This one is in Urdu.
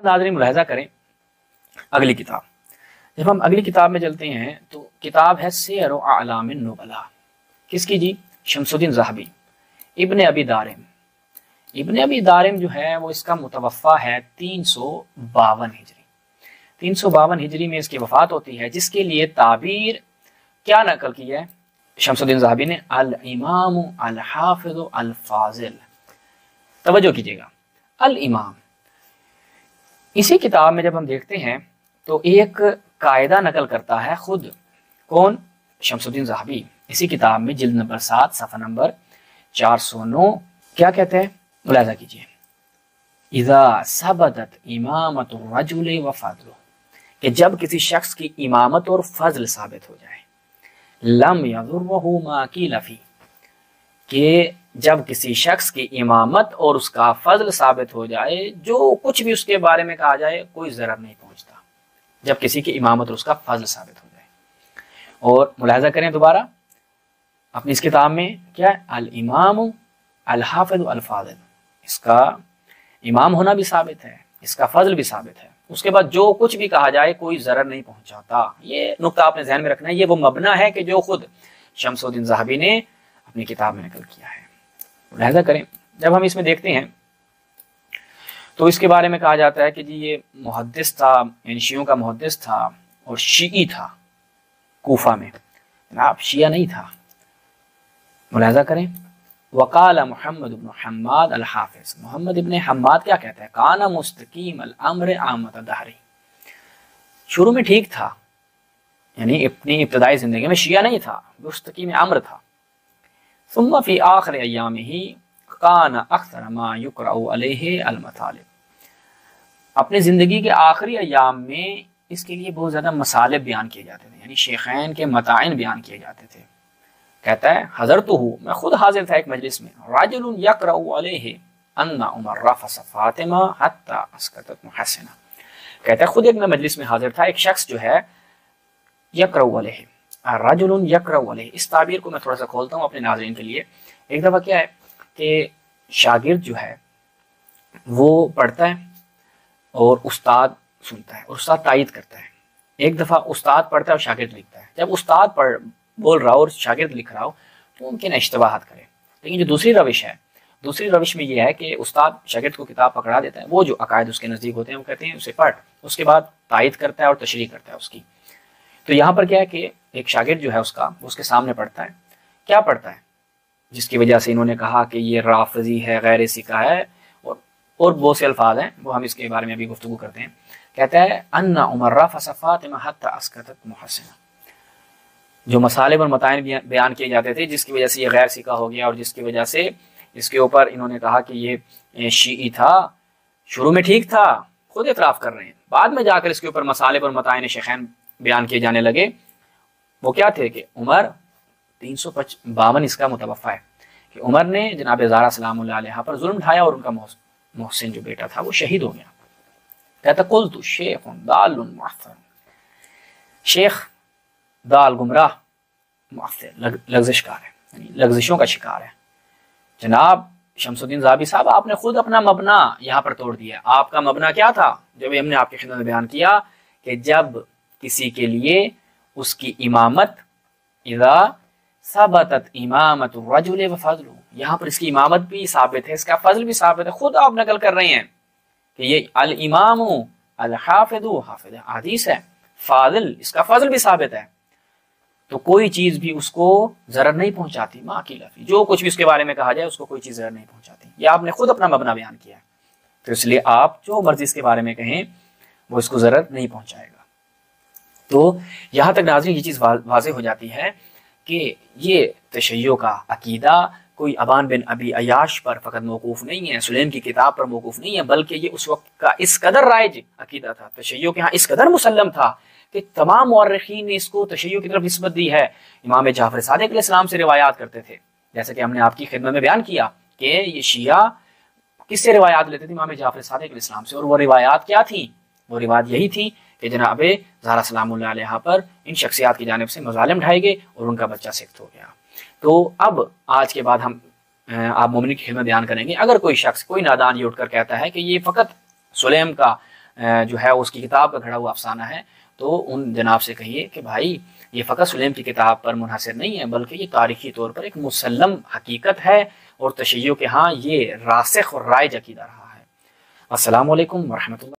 ناظرین ملاحظہ کریں اگلی کتاب، جب ہم اگلی کتاب میں چلتے ہیں تو کتاب ہے سیر اعلام النبلاء، کس کی جی؟ شمس الدین ذہبی، ابن ابی دارم۔ ابن ابی دارم جو ہے وہ اس کا متوفہ ہے 352 ہجری، 352 ہجری میں اس کی وفات ہوتی ہے، جس کے لیے تعبیر کیا نقل کی ہے شمس الدین ذہبی نے؟ الامام الحافظ الفاضل۔ توجہ کیجیے گا، الامام۔ اسی کتاب میں جب ہم دیکھتے ہیں تو ایک قاعدہ نقل کرتا ہے خود کون؟ شمس الدین ذہبی، اسی کتاب میں جلد نمبر 7 صفحہ نمبر 409 کیا کہتے ہیں؟ ملاحظہ کیجیے، اذا ثبتت امامت الرجل وفضلہ، کہ جب کسی شخص کی امامت اور فضل ثابت ہو جائے، لم یضرہ ما قیل فیہ، کہ جب کسی شخص کی امامت اور اس کا فضل ثابت ہو جائے، جو کچھ بھی اس کے بارے میں کہا جائے کوئی ضرر نہیں پہنچتا، جب کسی کی امامت اور اس کا فضل ثابت ہو جائے۔ اور ملاحظہ کریں دوبارہ اپنی اس کتاب میں کیا ہے؟ الامام الحافظ الفاضل، اس کا امام ہونا بھی ثابت ہے، اس کا فضل بھی ثابت ہے، اس کے بعد جو کچھ بھی کہا جائے کوئی ضرر نہیں پہنچاتا۔ یہ نقطہ آپ نے ذہن میں رکھنا ہے، یہ وہ مبنی ہے کہ جو خود شمس الدین ذہبی نے اپنی کتاب میں نقل کیا ہے۔ ملاحظہ کریں جب ہم اس میں دیکھتے ہیں تو اس کے بارے میں کہا جاتا ہے کہ جی یہ محدث تھا، یعنی شیعوں کا محدث تھا اور شیعی تھا کوفہ میں، جناب شیعہ نہیں تھا۔ ملاحظہ کریں، وقال محمد بن حماد الحافظ، محمد ابن حماد کیا کہتا ہے؟ کانا مستقیم الامر عامت دہری، شروع میں ٹھیک تھا، یعنی اپنی ابتدائی زندگی میں شیعہ نہیں تھا، مستقیم امر تھا۔ ثم فی آخر ایامہ کان اکثر ما یقرأ علیہ المطالب، اپنے زندگی کے آخری ایام میں اس کے لیے بہت زیادہ مصالب بیان کیے جاتے تھے، یعنی شیخین کے مطائن بیان کیے جاتے تھے۔ کہتا ہے حضرتہ، میں خود حاضر تھا ایک مجلس میں، رجل یقرأ علیہ ان عمر رفض فاطمہ حتی اسکتت محسنہ، کہتا ہے خود ایک میں مجلس میں حاضر تھا، ایک شخص جو ہے یقرأ علیہ، رجل یقرأ علیہ، اس تعبیر کو میں تھوڑا سا کھولتا ہوں اپنے ناظرین کے لیے۔ ایک دفعہ کیا ہے کہ شاگرد جو ہے وہ پڑھتا ہے اور استاد سنتا ہے اور استاد تائید کرتا ہے۔ ایک دفعہ استاد پڑھتا ہے اور شاگرد لکھتا ہے، جب استاد بول رہا ہو اور شاگرد لکھ رہا ہو تو ممکن ہے اشتباہات کرے، لیکن جو دوسری روش ہے، دوسری روش میں یہ ہے کہ استاد شاگرد کو کتاب پکڑا دیتا ہے، وہ جو عقائد اس کے نزدیک ہوتے ہیں وہ کہتے ہیں اسے پڑھ، اس کے بعد تائید کرتا ہے اور تشریح کرتا ہے اس کی۔ تو یہاں پر کیا ہے کہ ایک شاگرد جو ہے اس کا، اس کے سامنے پڑھتا ہے، کیا پڑھتا ہے؟ جس کی وجہ سے انہوں نے کہا کہ یہ رافضی ہے، غیر سکہ ہے، اور بہت سے الفاظ ہیں، وہ ہم اس کے بارے میں ابھی گفتگو کرتے ہیں۔ کہتا ہے ان عمر رفض فاطمہ حتی اسکتت محسنہ، جو مصالب اور مطائن بیان کیے جاتے تھے جس کی وجہ سے یہ غیر سکہ ہو گیا، اور جس کی وجہ سے اس کے اوپر انہوں نے کہا کہ یہ شیعی تھا، شروع میں ٹھیک تھا، خود اعتراف کر رہے ہیں، بعد میں جا کر اس کے اوپر مصالب اور مطائن شیخین بیان کیے جانے لگے۔ وہ کیا تھے کہ عمر 352 اس کا متوفہ ہے کہ عمر نے جناب زہرا سلام اللہ علیہ پر ظلم ڈھایا اور ان کا محسن جو بیٹا تھا وہ شہید ہو گیا۔ کہتا قلت شیخ ضال معفر، شیخ دال گمراہ معفر لغزش کار ہے، یعنی لغزشوں کا شکار ہے۔ جناب شمس الدین ذہبی صاحب آپ نے خود اپنا مبنا یہاں پر توڑ دیا۔ آپ کا مبنا کیا تھا جب ہم نے آپ کی خدمت میں بیان کیا کہ جب کسی کے لیے اس کی امامت، اذا ثبتت امامت الرجل وفضل، یہاں پر اس کی امامت بھی ثابت ہے، اس کا فضل بھی ثابت ہے، خود آپ نقل کر رہے ہیں کہ یہ الامام الحافظ حافظ حدیث ہے، فاضل اس کا فضل بھی ثابت ہے، تو کوئی چیز بھی اس کو ضرر نہیں پہنچاتی، ما قیل فیہ، جو کچھ بھی اس کے بارے میں کہا جائے اس کو کوئی چیز ضرر نہیں پہنچاتی۔ یہ آپ نے خود اپنا مبنا بیان کیا ہے، تو اس لیے آپ جو مرضی اس کے بارے میں کہیں وہ اس کو ضرر نہیں پہنچائے گا۔ تو یہاں تک ناظرین یہ چیز واضح ہو جاتی ہے کہ یہ تشیع کا عقیدہ کوئی ابان بن ابی عیاش پر فقط موقوف نہیں ہے، سلیم کی کتاب پر موقوف نہیں ہے، بلکہ یہ اس وقت کا اس قدر رائج عقیدہ تھا، تشیع کے ہاں اس قدر مسلم تھا کہ تمام مورخین نے اس کو تشیع کی طرف نسبت دی ہے۔ امام جعفر صادق علیہ السلام سے روایات کرتے تھے، جیسا کہ ہم نے آپ کی خدمت میں بیان کیا کہ یہ شیعہ کس سے روایات لیتے تھے؟ امام جعفر صادق علیہ السلام سے، اور وہ روایات کیا تھی؟ وہ روایت یہی تھی کہ جناب زہرا سلام اللہ علیہ پر ان شخصیات کی جانب سے مظالم ڈھائے گئے اور ان کا بچہ سخت ہو گیا۔ تو اب آج کے بعد ہم آپ مومنین کی خدمت بیان کریں گے، اگر کوئی شخص، کوئی نادان یہ اٹھ کر کہتا ہے کہ یہ فقط سلیم کا جو ہے اس کی کتاب کا گھڑا ہوا افسانہ ہے، تو ان جناب سے کہیے کہ بھائی یہ فقط سلیم کی کتاب پر منحصر نہیں ہے، بلکہ یہ تاریخی طور پر ایک مسلم حقیقت ہے، اور تشیع کے ہاں یہ راسخ اور رائج عقیدہ رہا ہے۔ السلام علیکم ورحمۃ اللہ۔